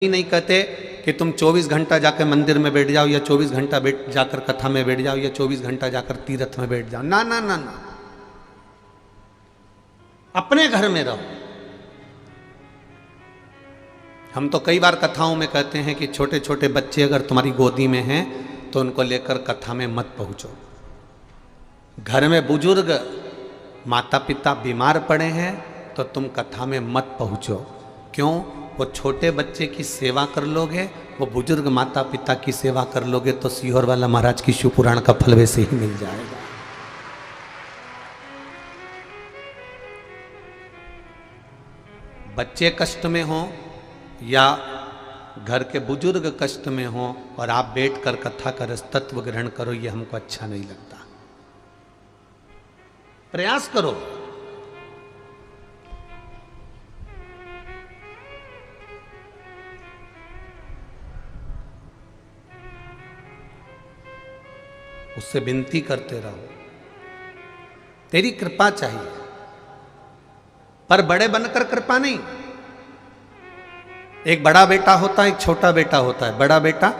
नहीं कहते कि तुम 24 घंटा जाकर मंदिर में बैठ जाओ या 24 घंटा जाकर कथा में बैठ जाओ या 24 घंटा जाकर तीर्थ में बैठ जाओ। ना ना ना ना, अपने घर में रहो। हम तो कई बार कथाओं में कहते हैं कि छोटे छोटे बच्चे अगर तुम्हारी गोदी में हैं तो उनको लेकर कथा में मत पहुंचो। घर में बुजुर्ग माता पिता बीमार पड़े हैं तो तुम कथा में मत पहुंचो। क्यों? वो छोटे बच्चे की सेवा कर लोगे, वो बुजुर्ग माता पिता की सेवा कर लोगे तो सीहोर वाला महाराज की शिव पुराण का फल वैसे ही मिल जाएगा। बच्चे कष्ट में हो या घर के बुजुर्ग कष्ट में हो और आप बैठकर कथा का रस तत्व ग्रहण करो, ये हमको अच्छा नहीं लगता। प्रयास करो। उससे विनती करते रहो, तेरी कृपा चाहिए, पर बड़े बनकर कृपा नहीं। एक बड़ा बेटा होता है, एक छोटा बेटा होता है। बड़ा बेटा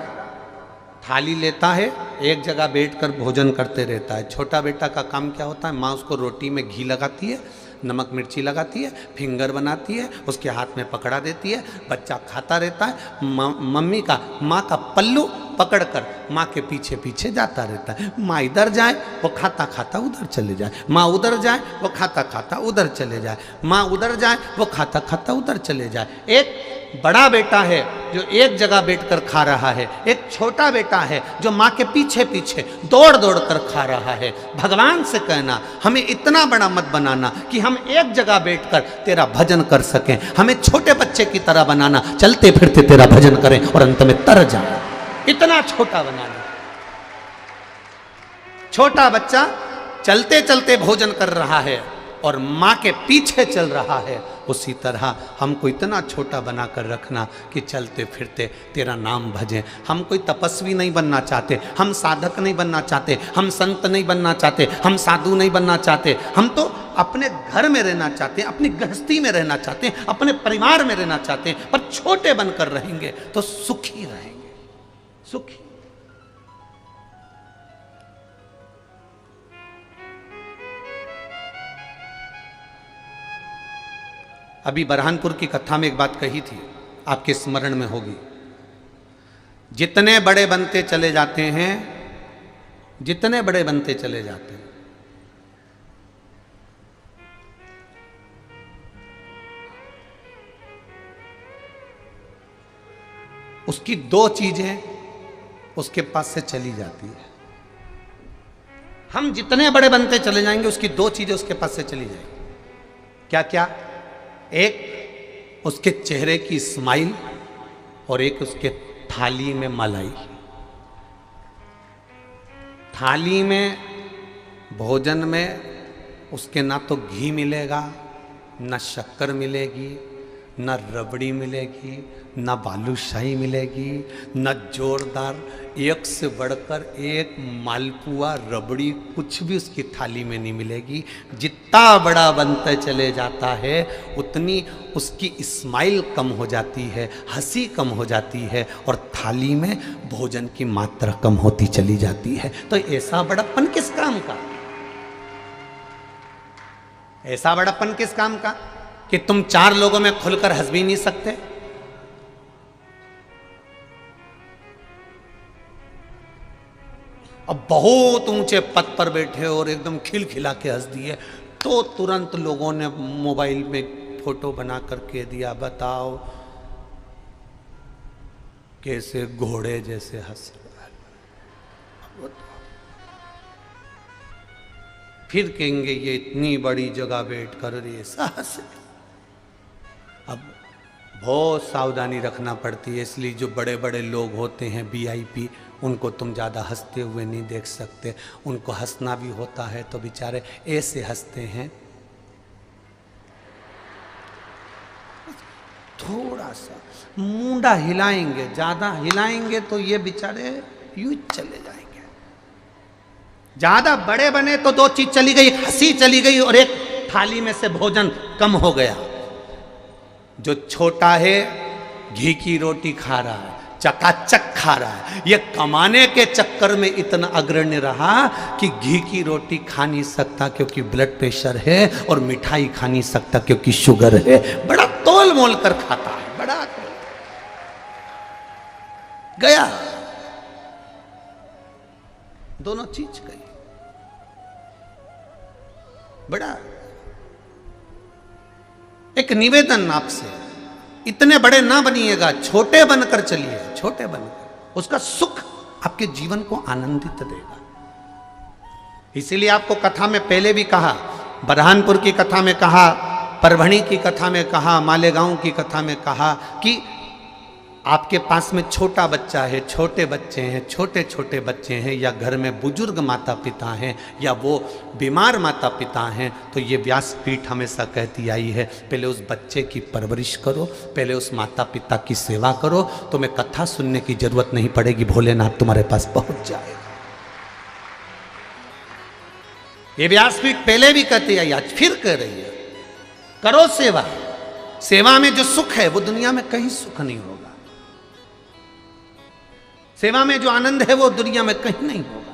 थाली लेता है, एक जगह बैठकर भोजन करते रहता है। छोटा बेटा का काम क्या होता है? माँ उसको रोटी में घी लगाती है, नमक मिर्ची लगाती है, फिंगर बनाती है, उसके हाथ में पकड़ा देती है, बच्चा खाता रहता है। माँ का पल्लू पकड़कर माँ के पीछे पीछे जाता रहता है। माँ इधर जाए वो खाता खाता उधर चले जाए, माँ उधर जाए वो खाता खाता उधर चले जाए, माँ उधर जाए वो खाता खाता उधर चले जाए। एक बड़ा बेटा है जो एक जगह बैठकर खा रहा है, एक छोटा बेटा है जो माँ के पीछे पीछे दौड़ दौड़ कर खा रहा है। भगवान से कहना हमें इतना बड़ा मत बनाना कि हम एक जगह बैठकर तेरा भजन कर सकें। हमें छोटे बच्चे की तरह बनाना, चलते फिरते तेरा भजन करें और अंत में तर जाए। इतना छोटा बनाना। छोटा बच्चा चलते चलते भोजन कर रहा है और माँ के पीछे चल रहा है, उसी तरह हमको इतना छोटा बनाकर रखना कि चलते फिरते तेरा नाम भजें। हम कोई तपस्वी नहीं बनना चाहते, हम साधक नहीं बनना चाहते, हम संत नहीं बनना चाहते, हम साधु नहीं बनना चाहते। हम तो अपने घर में रहना चाहते हैं, अपनी गृहस्थी में रहना चाहते हैं, अपने परिवार में रहना चाहते हैं, पर छोटे बनकर रहेंगे तो सुखी रहेंगे। सुखी। अभी बरहानपुर की कथा में एक बात कही थी, आपके स्मरण में होगी। जितने बड़े बनते चले जाते हैं, जितने बड़े बनते चले जाते हैं, उसकी दो चीजें उसके पास से चली जाती है। हम जितने बड़े बनते चले जाएंगे उसकी दो चीजें उसके पास से चली जाएंगी। क्या क्या? एक उसके चेहरे की स्माइल और एक उसके थाली में मलाई। थाली में भोजन में उसके ना तो घी मिलेगा, ना शक्कर मिलेगी, ना रबड़ी मिलेगी, ना बालूशाही मिलेगी, ना जोरदार एक से बढ़कर एक मालपुआ रबड़ी कुछ भी उसकी थाली में नहीं मिलेगी। जितना बड़ा बनता चले जाता है उतनी उसकी स्माइल कम हो जाती है, हंसी कम हो जाती है और थाली में भोजन की मात्रा कम होती चली जाती है। तो ऐसा बड़प्पन किस काम का? ऐसा बड़प्पन किस काम का कि तुम चार लोगों में खुलकर हंस भी नहीं सकते? अब बहुत ऊंचे पद पर बैठे और एकदम खिलखिला के हंस दिए तो तुरंत लोगों ने मोबाइल में फोटो बना करके दिया, बताओ कैसे घोड़े जैसे हंस रहा है। फिर कहेंगे ये इतनी बड़ी जगह बैठ कर ऐसा हंसे। अब बहुत सावधानी रखना पड़ती है, इसलिए जो बड़े बड़े लोग होते हैं VIP, उनको तुम ज़्यादा हंसते हुए नहीं देख सकते। उनको हंसना भी होता है तो बेचारे ऐसे हंसते हैं, थोड़ा सा मुंडा हिलाएंगे, ज़्यादा हिलाएंगे तो ये बेचारे यूं चले जाएंगे। ज़्यादा बड़े बने तो दो चीज़ चली गई, हंसी चली गई और एक थाली में से भोजन कम हो गया। जो छोटा है घी की रोटी खा रहा है, चकाचक खा रहा है। ये कमाने के चक्कर में इतना अग्रणी रहा कि घी की रोटी खा नहीं सकता क्योंकि ब्लड प्रेशर है, और मिठाई खा नहीं सकता क्योंकि शुगर है। बड़ा तोल मोल कर खाता है, बड़ा गया, दोनों चीज गई। बड़ा एक निवेदन आपसे, इतने बड़े ना बनिएगा, छोटे बनकर चलिए, छोटे बनकर। उसका सुख आपके जीवन को आनंदित देगा। इसीलिए आपको कथा में पहले भी कहा, बरहानपुर की कथा में कहा, परभणी की कथा में कहा, मालेगांव की कथा में कहा कि आपके पास में छोटा बच्चा है, छोटे बच्चे हैं, छोटे छोटे बच्चे हैं, या घर में बुजुर्ग माता पिता हैं, या वो बीमार माता पिता हैं, तो ये व्यासपीठ हमेशा कहती आई है, पहले उस बच्चे की परवरिश करो, पहले उस माता पिता की सेवा करो, तुम्हें कथा सुनने की जरूरत नहीं पड़ेगी, भोलेनाथ तुम्हारे पास पहुंच जाएगा। ये व्यासपीठ पहले भी कहती आई, आज फिर कह रही है, करो सेवा। सेवा में जो सुख है वो दुनिया में कहीं सुख नहीं होगा। सेवा में जो आनंद है वो दुनिया में कहीं नहीं होगा।